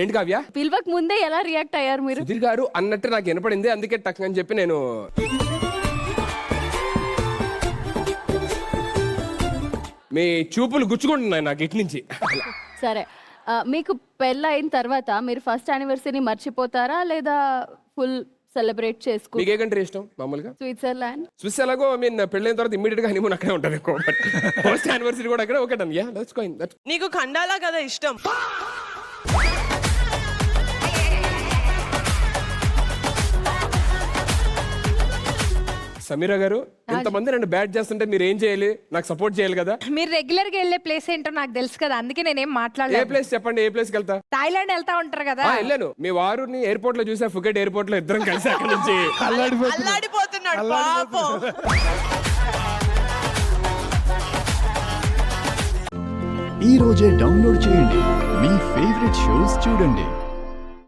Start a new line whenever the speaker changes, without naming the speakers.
ఏంటి కావ్య?
పిలవక ముందే ఎలా రియాక్ట్ అయ్యారు మీరు?
సుధీర్ గారు అన్నట్టు నాకు వినపడింది, అందుకే టక్ అని చెప్పి నేను మీ చూపులు గుచ్చుకుంటున్నాయి నాకు ఇటు నుంచి.
సరే, మీకు పెళ్ళి అయిన తర్వాత మీరు ఫస్ట్ యానివర్సరీని మర్చిపోతారా లేదా ఫుల్ సెలబ్రేట్ చేసుకో?
మీకు ఏ కంట్రీ ఇష్టం మామూలుగా?
స్విట్జర్లాండ్.
స్విస్ ఎలాగో పెళ్ళైన తర్వాత ఇమ్మీడియట్ గా హనీమూన్ అక్కడే ఉంటుంది ఎక్కువ. ఫస్ట్ యానివర్సరీ కూడా అక్కడే. Okay done. Yeah let's go in that.
నీకు ఖండాలా కదా ఇష్టం?
సమీరా గారు, ఇంతమంది నన్ను బ్యాట్ చేస్తుంటే మీరు ఏం చేయాలి? నాకు సపోర్ట్ చేయాలి కదా.
మీరు రెగ్యులర్ గా వెళ్ళే ప్లేస్ ఏంటో నాకు తెలుసు కదా, అందుకే నేనేం
ఏ
మాట్లాడలేదు.
ప్లేస్ చెప్పండి, ఏ ప్లేస్ కి వెళ్తా?
థాయిలాండ్ వెళ్తా ఉంటారు కదా.
వెళ్ళాను. మీ వారుని ఎయిర్పోర్ట్ లో చూసా, ఫుకెట్ ఎయిర్పోర్ట్ లో ఇద్దరం కలిసి అక్కడ నుంచి
అల్లాడిపోతున్నాడు పాపం.
ఈ రోజే డౌన్లోడ్ చేయండి, మీ ఫేవరెట్ షోస్ చూడండి.